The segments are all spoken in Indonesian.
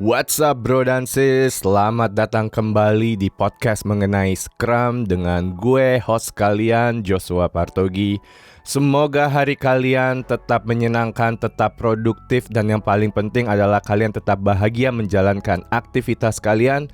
What's up bro dan sis, selamat datang kembali di podcast mengenai Scrum dengan gue host kalian Joshua Partogi. Semoga hari kalian tetap menyenangkan, tetap produktif, dan yang paling penting adalah kalian tetap bahagia menjalankan aktivitas kalian,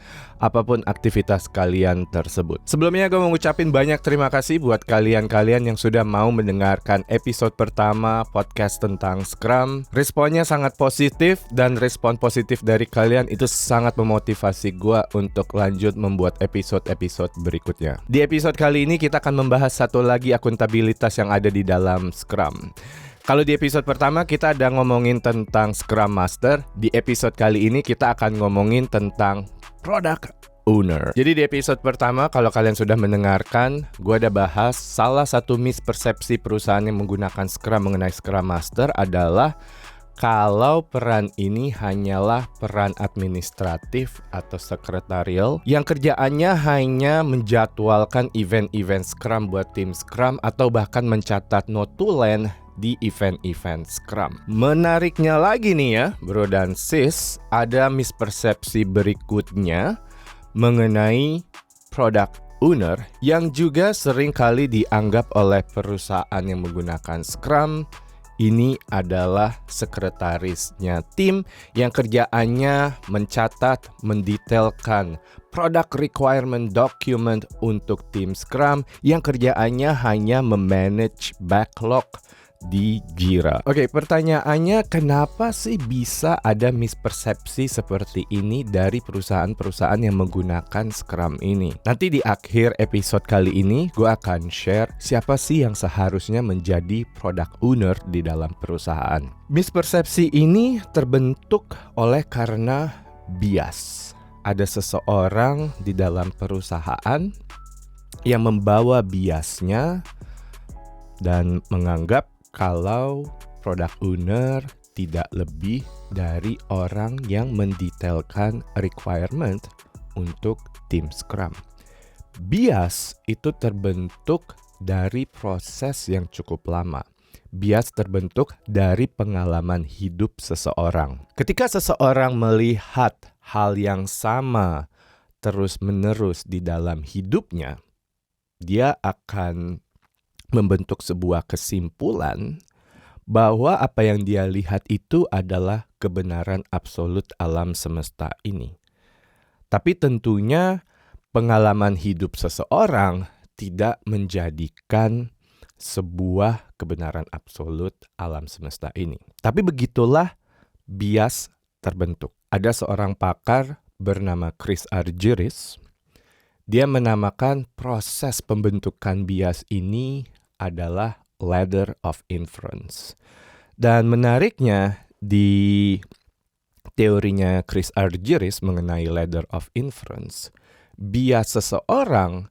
apapun aktivitas kalian tersebut. Sebelumnya gue mau ngucapin banyak terima kasih buat kalian-kalian yang sudah mau mendengarkan episode pertama podcast tentang Scrum. Responnya sangat positif dan respon positif dari kalian itu sangat memotivasi gue untuk lanjut membuat episode-episode berikutnya. Di episode kali ini kita akan membahas satu lagi akuntabilitas yang ada di dalam Scrum. Kalau di episode pertama kita ada ngomongin tentang Scrum Master, di episode kali ini kita akan ngomongin tentang Product Owner. Jadi di episode pertama kalau kalian sudah mendengarkan, gue ada bahas salah satu mispersepsi perusahaan yang menggunakan Scrum mengenai Scrum Master adalah kalau peran ini hanyalah peran administratif atau sekretarial yang kerjaannya hanya menjadwalkan event-event Scrum buat tim Scrum atau bahkan mencatat note to land di event-event Scrum. Menariknya lagi nih ya, bro dan sis, ada mispersepsi berikutnya mengenai product owner yang juga sering kali dianggap oleh perusahaan yang menggunakan Scrum ini adalah sekretarisnya tim yang kerjaannya mencatat, mendetailkan product requirement document untuk tim Scrum yang kerjaannya hanya memanage backlog di Jira. Oke, pertanyaannya kenapa sih bisa ada mispersepsi seperti ini dari perusahaan-perusahaan yang menggunakan Scrum ini? Nanti di akhir episode kali ini gue akan share siapa sih yang seharusnya menjadi product owner di dalam perusahaan. Mispersepsi ini terbentuk oleh karena bias. Ada seseorang di dalam perusahaan yang membawa biasnya dan menganggap kalau product owner tidak lebih dari orang yang mendetailkan requirement untuk tim Scrum. Bias itu terbentuk dari proses yang cukup lama. Bias terbentuk dari pengalaman hidup seseorang. Ketika seseorang melihat hal yang sama terus-menerus di dalam hidupnya, dia akan membentuk sebuah kesimpulan bahwa apa yang dia lihat itu adalah kebenaran absolut alam semesta ini. Tapi tentunya pengalaman hidup seseorang tidak menjadikan sebuah kebenaran absolut alam semesta ini. Tapi begitulah bias terbentuk. Ada seorang pakar bernama Chris Argyris. Dia menamakan proses pembentukan bias ini adalah ladder of inference. Dan menariknya di teorinya Chris Argyris mengenai ladder of inference, bias seseorang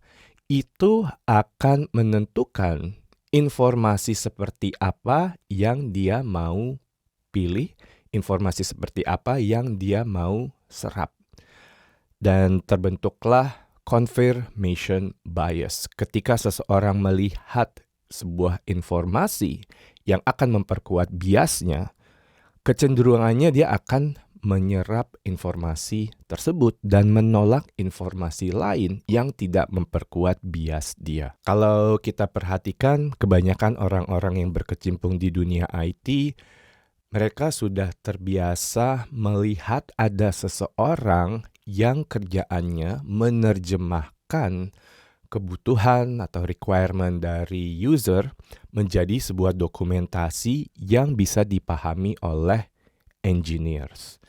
itu akan menentukan informasi seperti apa yang dia mau pilih, informasi seperti apa yang dia mau serap. Dan terbentuklah confirmation bias. Ketika seseorang melihat sebuah informasi yang akan memperkuat biasnya, kecenderungannya dia akan menyerap informasi tersebut dan menolak informasi lain yang tidak memperkuat bias dia. Kalau kita perhatikan, kebanyakan orang-orang yang berkecimpung di dunia IT, mereka sudah terbiasa melihat ada seseorang yang kerjaannya menerjemahkan kebutuhan atau requirement dari user menjadi sebuah dokumentasi yang bisa dipahami oleh engineers.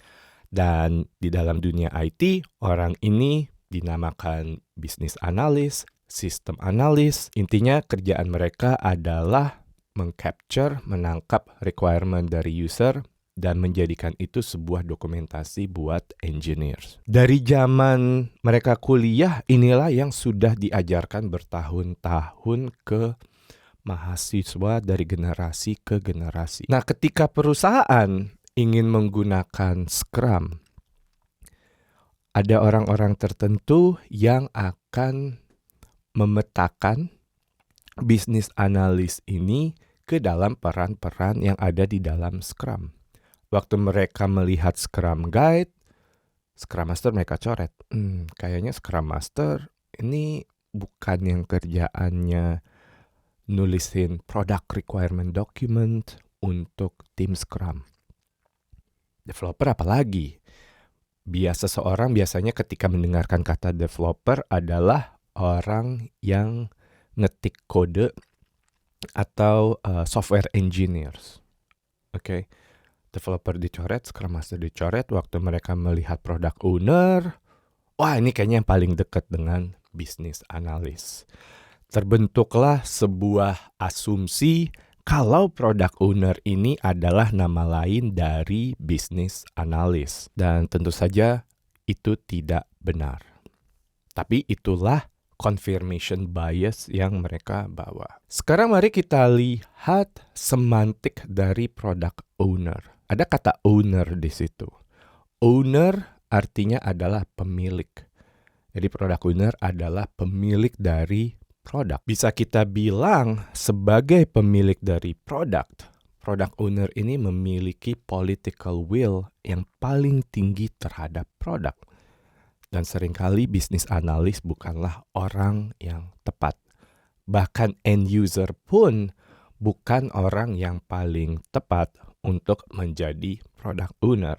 Dan di dalam dunia IT, orang ini dinamakan business analyst, system analyst. Intinya kerjaan mereka adalah mengcapture, menangkap requirement dari user dan menjadikan itu sebuah dokumentasi buat engineers. Dari zaman mereka kuliah, inilah yang sudah diajarkan bertahun-tahun ke mahasiswa dari generasi ke generasi. Nah, ketika perusahaan ingin menggunakan Scrum, ada orang-orang tertentu yang akan memetakan bisnis analis ini ke dalam peran-peran yang ada di dalam Scrum. Waktu mereka melihat Scrum Guide, Scrum Master mereka coret. Kayaknya Scrum Master ini bukan yang kerjaannya nulisin product requirement document untuk tim Scrum. Developer apalagi? Seseorang biasanya ketika mendengarkan kata developer adalah orang yang ngetik kode atau software engineers. Oke. Developer dicoret, Scrum Master dicoret. Waktu mereka melihat product owner, wah ini kayaknya yang paling dekat dengan business analyst. Terbentuklah sebuah asumsi kalau product owner ini adalah nama lain dari business analyst. Dan tentu saja itu tidak benar. Tapi itulah confirmation bias yang mereka bawa. Sekarang mari kita lihat semantik dari product owner. Ada kata owner di situ. Owner artinya adalah pemilik. Jadi product owner adalah pemilik dari produk. Bisa kita bilang sebagai pemilik dari product owner ini memiliki political will yang paling tinggi terhadap produk. Dan seringkali bisnis analis bukanlah orang yang tepat. Bahkan end user pun bukan orang yang paling tepat untuk menjadi product owner.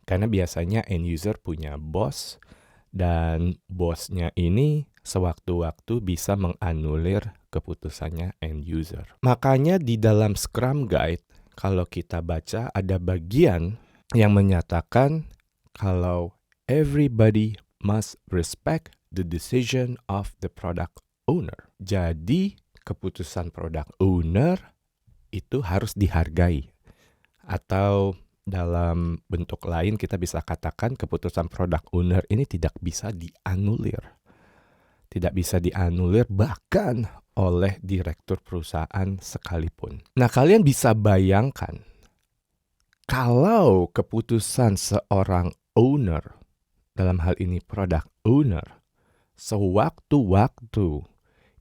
Karena biasanya end user punya bos, dan bosnya ini sewaktu-waktu bisa menganulir keputusannya end user. Makanya di dalam Scrum Guide, kalau kita baca ada bagian yang menyatakan kalau everybody must respect the decision of the product owner. Jadi keputusan product owner itu harus dihargai. Atau dalam bentuk lain kita bisa katakan keputusan product owner ini tidak bisa dianulir. Tidak bisa dianulir bahkan oleh direktur perusahaan sekalipun. Nah, kalian bisa bayangkan kalau keputusan seorang owner, dalam hal ini product owner, sewaktu-waktu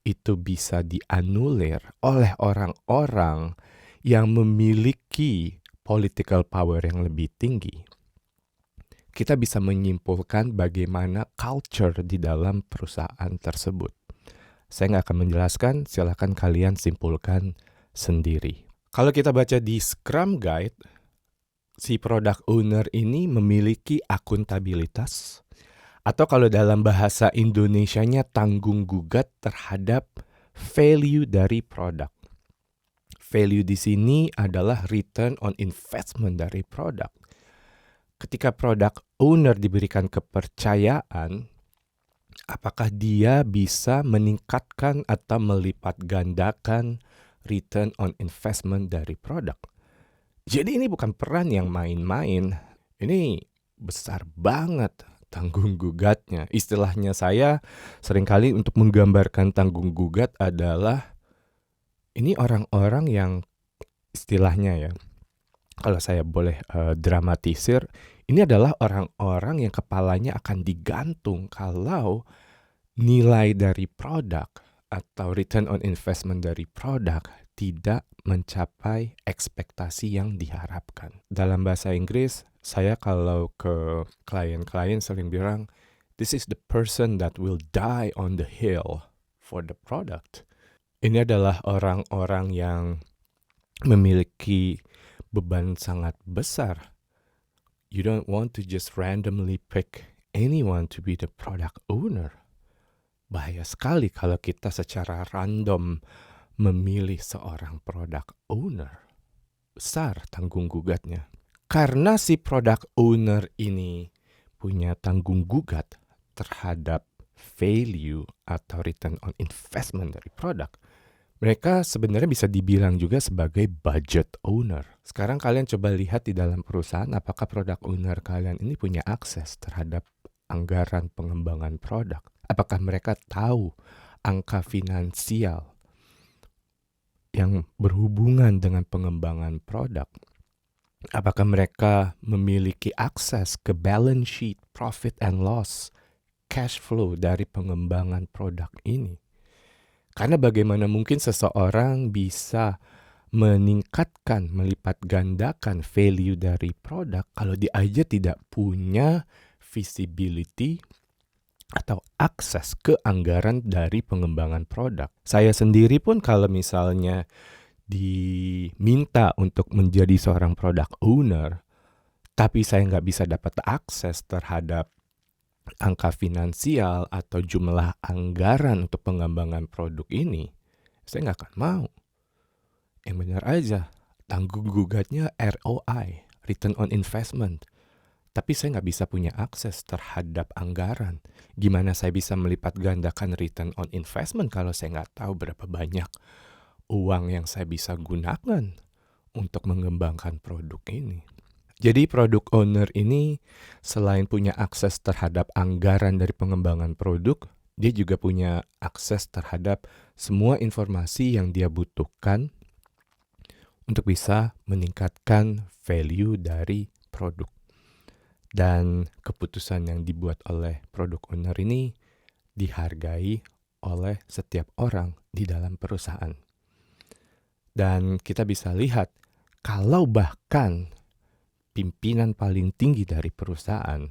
itu bisa dianulir oleh orang-orang yang memiliki political power yang lebih tinggi. Kita bisa menyimpulkan bagaimana culture di dalam perusahaan tersebut. Saya nggak akan menjelaskan, silakan kalian simpulkan sendiri. Kalau kita baca di Scrum Guide, si product owner ini memiliki akuntabilitas, atau kalau dalam bahasa Indonesianya tanggung gugat terhadap value dari produk. Value di sini adalah return on investment dari produk. Ketika product owner diberikan kepercayaan, apakah dia bisa meningkatkan atau melipat gandakan return on investment dari produk? Jadi ini bukan peran yang main-main. Ini besar banget tanggung gugatnya. Istilahnya saya seringkali untuk menggambarkan tanggung gugat adalah ini orang-orang yang istilahnya ya, kalau saya boleh dramatisir, ini adalah orang-orang yang kepalanya akan digantung kalau nilai dari produk atau return on investment dari produk tidak mencapai ekspektasi yang diharapkan. Dalam bahasa Inggris, saya kalau ke klien-klien sering bilang, this is the person that will die on the hill for the product. Ini adalah orang-orang yang memiliki beban sangat besar. You don't want to just randomly pick anyone to be the product owner. Bahaya sekali kalau kita secara random memilih seorang product owner. Besar tanggung gugatnya. Karena si product owner ini punya tanggung gugat terhadap value atau return on investment dari produk, mereka sebenarnya bisa dibilang juga sebagai budget owner. Sekarang kalian coba lihat di dalam perusahaan apakah product owner kalian ini punya akses terhadap anggaran pengembangan produk. Apakah mereka tahu angka finansial yang berhubungan dengan pengembangan produk? Apakah mereka memiliki akses ke balance sheet, profit and loss, cash flow dari pengembangan produk ini? Karena bagaimana mungkin seseorang bisa meningkatkan, melipat gandakan value dari produk kalau dia aja tidak punya visibility atau akses ke anggaran dari pengembangan produk. Saya sendiri pun kalau misalnya diminta untuk menjadi seorang product owner, tapi saya nggak bisa dapat akses terhadap angka finansial atau jumlah anggaran untuk pengembangan produk ini, saya nggak akan mau. Yang benar aja, tanggung gugatnya ROI, Return on Investment. Tapi saya nggak bisa punya akses terhadap anggaran. Gimana saya bisa melipat gandakan return on investment kalau saya nggak tahu berapa banyak uang yang saya bisa gunakan untuk mengembangkan produk ini. Jadi product owner ini selain punya akses terhadap anggaran dari pengembangan produk, dia juga punya akses terhadap semua informasi yang dia butuhkan untuk bisa meningkatkan value dari produk. Dan keputusan yang dibuat oleh product owner ini dihargai oleh setiap orang di dalam perusahaan. Dan kita bisa lihat, kalau bahkan pimpinan paling tinggi dari perusahaan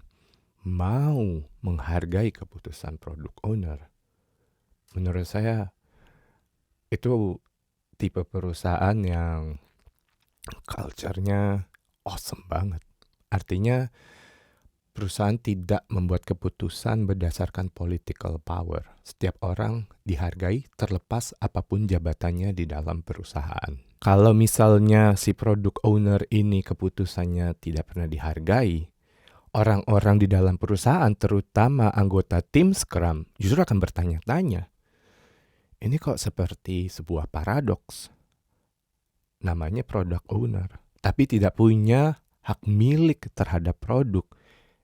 mau menghargai keputusan product owner, menurut saya itu tipe perusahaan yang culture-nya awesome banget. Artinya perusahaan tidak membuat keputusan berdasarkan political power. Setiap orang dihargai terlepas apapun jabatannya di dalam perusahaan. Kalau misalnya si product owner ini keputusannya tidak pernah dihargai, orang-orang di dalam perusahaan, terutama anggota tim Scrum, justru akan bertanya-tanya, ini kok seperti sebuah paradoks. Namanya product owner, tapi tidak punya hak milik terhadap produk.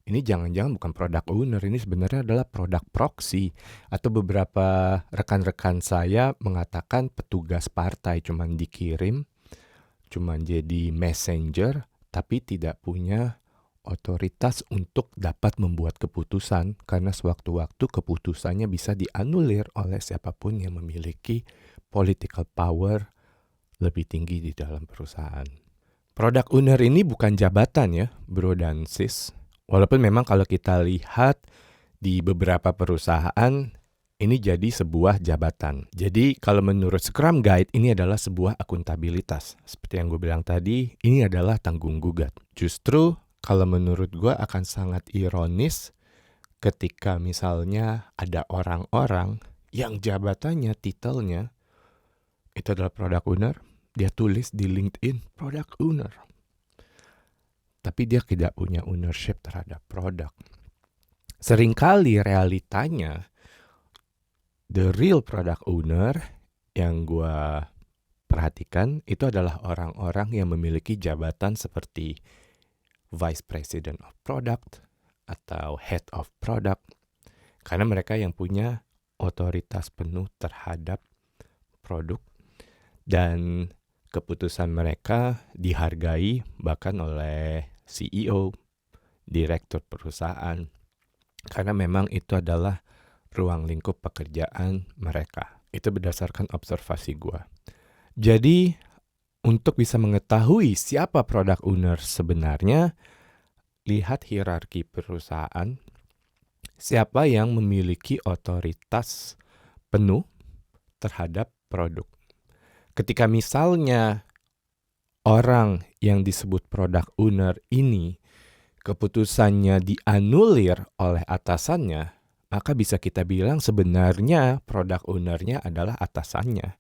Ini jangan-jangan bukan product owner, ini sebenarnya adalah product proxy. Atau beberapa rekan-rekan saya mengatakan petugas partai, cuman dikirim, cuman jadi messenger, tapi tidak punya otoritas untuk dapat membuat keputusan, karena sewaktu-waktu keputusannya bisa dianulir oleh siapapun yang memiliki political power lebih tinggi di dalam perusahaan. Product owner ini bukan jabatan ya, bro dan sis. Walaupun memang kalau kita lihat di beberapa perusahaan, ini jadi sebuah jabatan. Jadi kalau menurut Scrum Guide, ini adalah sebuah akuntabilitas. Seperti yang gue bilang tadi, ini adalah tanggung gugat. Justru kalau menurut gue akan sangat ironis ketika misalnya ada orang-orang yang jabatannya, titelnya, itu adalah product owner, dia tulis di LinkedIn, product owner. Tapi dia tidak punya ownership terhadap produk. Seringkali realitanya, the real product owner yang gue perhatikan itu adalah orang-orang yang memiliki jabatan seperti Vice President of Product atau Head of Product. Karena mereka yang punya otoritas penuh terhadap produk dan keputusan mereka dihargai bahkan oleh CEO, direktur perusahaan, karena memang itu adalah ruang lingkup pekerjaan mereka. Itu berdasarkan observasi gue. Jadi, untuk bisa mengetahui siapa product owner sebenarnya, lihat hierarki perusahaan, siapa yang memiliki otoritas penuh terhadap produk. Ketika misalnya orang yang disebut product owner ini keputusannya dianulir oleh atasannya, maka bisa kita bilang sebenarnya product owner-nya adalah atasannya.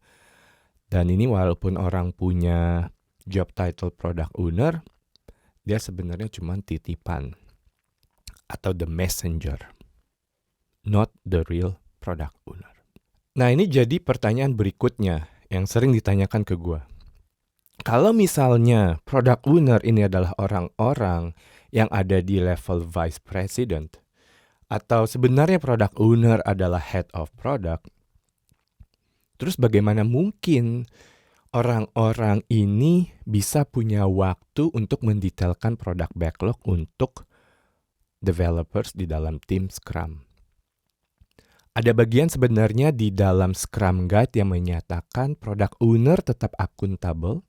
Dan ini walaupun orang punya job title product owner, dia sebenarnya cuma titipan atau the messenger, not the real product owner. Nah, ini jadi pertanyaan berikutnya yang sering ditanyakan ke gue. Kalau misalnya product owner ini adalah orang-orang yang ada di level vice president, atau sebenarnya product owner adalah head of product, terus bagaimana mungkin orang-orang ini bisa punya waktu untuk mendetailkan produk backlog untuk developers di dalam tim Scrum? Ada bagian sebenarnya di dalam Scrum Guide yang menyatakan product owner tetap akuntabel,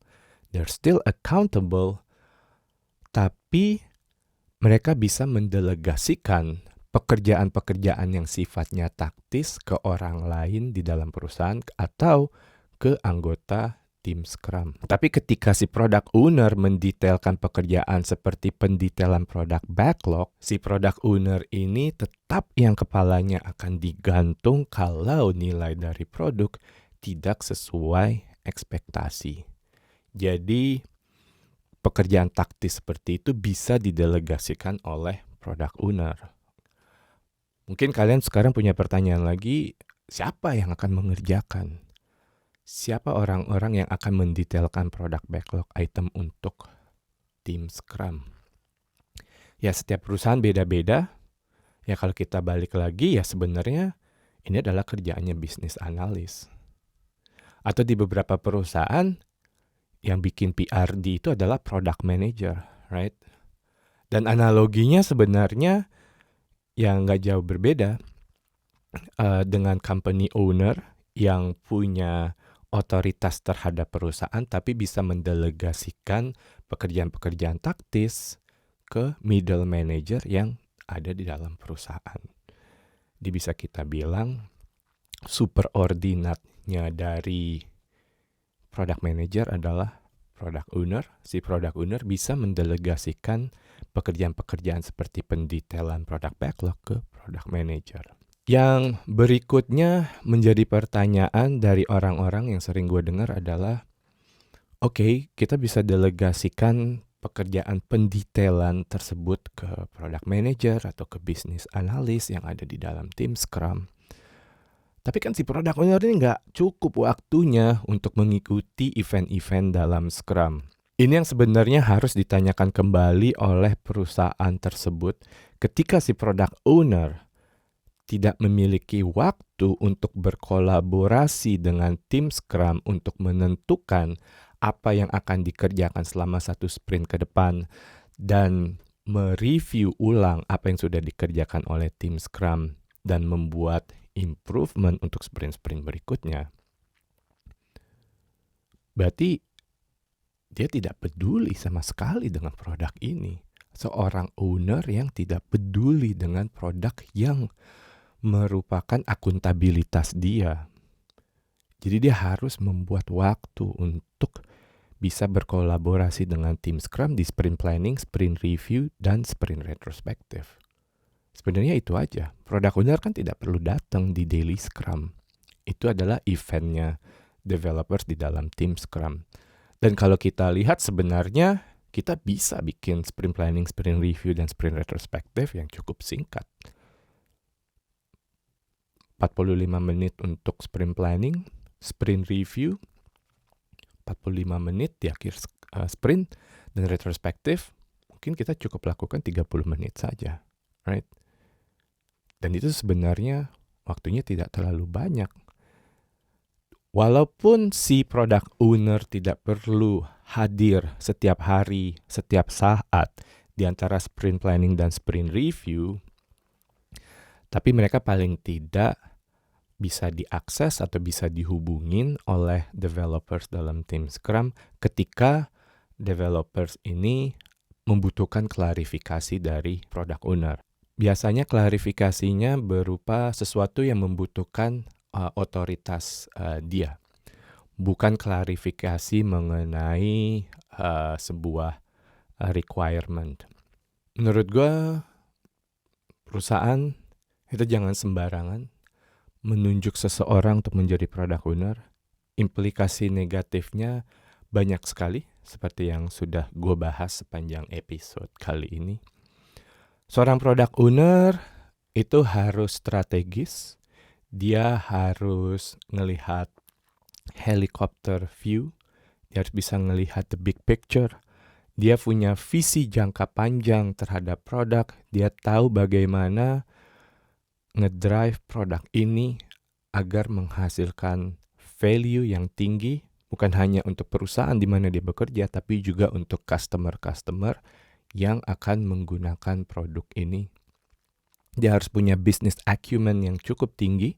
they're still accountable, tapi mereka bisa mendelegasikan pekerjaan-pekerjaan yang sifatnya taktis ke orang lain di dalam perusahaan atau ke anggota tim Scrum. Tapi ketika si product owner mendetailkan pekerjaan seperti pendetailan produk backlog, si product owner ini tetap yang kepalanya akan digantung kalau nilai dari produk tidak sesuai ekspektasi. Jadi pekerjaan taktis seperti itu bisa didelegasikan oleh product owner. Mungkin kalian sekarang punya pertanyaan lagi, siapa yang akan mengerjakan? Siapa orang-orang yang akan mendetailkan produk backlog item untuk tim Scrum? Ya, setiap perusahaan beda-beda. Ya, kalau kita balik lagi, ya sebenarnya ini adalah kerjaannya bisnis analis. Atau di beberapa perusahaan, yang bikin PRD itu adalah product manager, right? Dan analoginya sebenarnya yang nggak jauh berbeda dengan company owner yang punya otoritas terhadap perusahaan tapi bisa mendelegasikan pekerjaan-pekerjaan taktis ke middle manager yang ada di dalam perusahaan. Bisa kita bilang superordinatnya dari product manager adalah product owner. Si product owner bisa mendelegasikan pekerjaan-pekerjaan seperti pendetailan produk backlog ke product manager. Yang berikutnya menjadi pertanyaan dari orang-orang yang sering gue dengar adalah, oke, kita bisa delegasikan pekerjaan pendetailan tersebut ke product manager atau ke business analyst yang ada di dalam tim Scrum. Tapi kan si product owner ini nggak cukup waktunya untuk mengikuti event-event dalam Scrum. Ini yang sebenarnya harus ditanyakan kembali oleh perusahaan tersebut ketika si product owner tidak memiliki waktu untuk berkolaborasi dengan tim Scrum untuk menentukan apa yang akan dikerjakan selama satu sprint ke depan dan mereview ulang apa yang sudah dikerjakan oleh tim Scrum dan membuat improvement untuk sprint-sprint berikutnya. Berarti dia tidak peduli sama sekali dengan produk ini. Seorang owner yang tidak peduli dengan produk yang merupakan akuntabilitas dia. Jadi dia harus membuat waktu untuk bisa berkolaborasi dengan tim Scrum di sprint planning, sprint review, dan sprint retrospective. Sebenarnya itu aja. Product owner kan tidak perlu datang di daily Scrum. Itu adalah eventnya developers di dalam tim Scrum. Dan kalau kita lihat sebenarnya kita bisa bikin sprint planning, sprint review, dan sprint retrospective yang cukup singkat. 45 menit untuk sprint planning, sprint review, 45 menit di akhir sprint, dan retrospective mungkin kita cukup lakukan 30 menit saja, right? Dan itu sebenarnya waktunya tidak terlalu banyak. Walaupun si product owner tidak perlu hadir setiap hari, setiap saat di antara sprint planning dan sprint review, tapi mereka paling tidak bisa diakses atau bisa dihubungin oleh developers dalam tim Scrum ketika developers ini membutuhkan klarifikasi dari product owner. Biasanya klarifikasinya berupa sesuatu yang membutuhkan otoritas dia, bukan klarifikasi mengenai sebuah requirement. Menurut gue, perusahaan itu jangan sembarangan menunjuk seseorang untuk menjadi product owner. Implikasi negatifnya banyak sekali, seperti yang sudah gue bahas sepanjang episode kali ini. Seorang product owner itu harus strategis, dia harus ngelihat helicopter view, dia harus bisa ngelihat the big picture, dia punya visi jangka panjang terhadap produk, dia tahu bagaimana ngedrive produk ini agar menghasilkan value yang tinggi, bukan hanya untuk perusahaan di mana dia bekerja, tapi juga untuk customer-customer yang akan menggunakan produk ini. Dia harus punya business acumen yang cukup tinggi,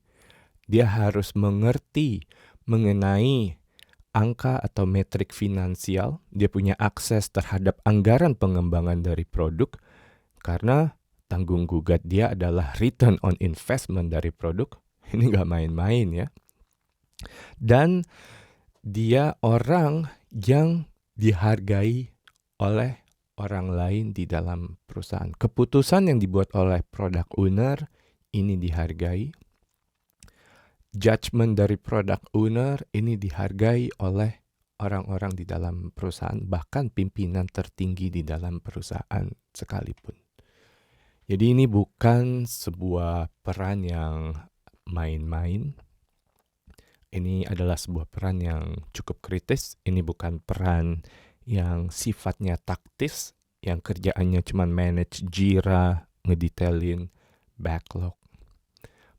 dia harus mengerti mengenai angka atau metrik finansial, dia punya akses terhadap anggaran pengembangan dari produk, Karena tanggung gugat dia adalah return on investment dari produk. Ini nggak main-main ya. Dan dia orang yang dihargai oleh orang lain di dalam perusahaan. Keputusan yang dibuat oleh product owner ini dihargai. Judgment dari product owner ini dihargai oleh orang-orang di dalam perusahaan, bahkan pimpinan tertinggi di dalam perusahaan sekalipun. Jadi ini bukan sebuah peran yang main-main. Ini adalah sebuah peran yang cukup kritis. Ini bukan peran yang sifatnya taktis, yang kerjaannya cuma manage Jira, ngedetailin backlog.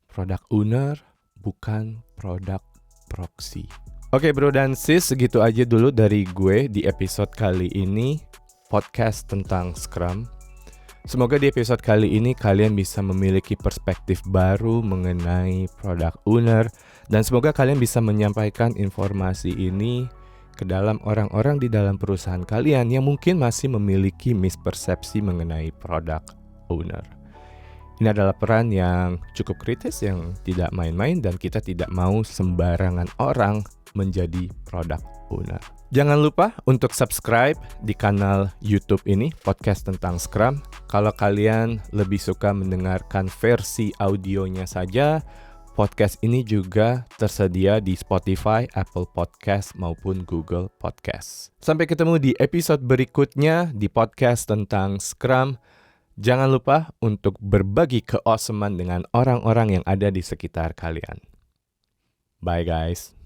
Product owner bukan product proxy. Oke bro dan sis, segitu aja dulu dari gue di episode kali ini, podcast tentang Scrum. Semoga di episode kali ini kalian bisa memiliki perspektif baru mengenai product owner, dan semoga kalian bisa menyampaikan informasi ini ke dalam orang-orang di dalam perusahaan kalian yang mungkin masih memiliki mispersepsi mengenai product owner. Ini adalah peran yang cukup kritis, yang tidak main-main, dan kita tidak mau sembarangan orang menjadi product owner. Jangan lupa untuk subscribe di kanal YouTube ini, podcast tentang Scrum. Kalau kalian lebih suka mendengarkan versi audionya saja, podcast ini juga tersedia di Spotify, Apple Podcast, maupun Google Podcast. Sampai ketemu di episode berikutnya di podcast tentang Scrum. Jangan lupa untuk berbagi keawesoman dengan orang-orang yang ada di sekitar kalian. Bye guys.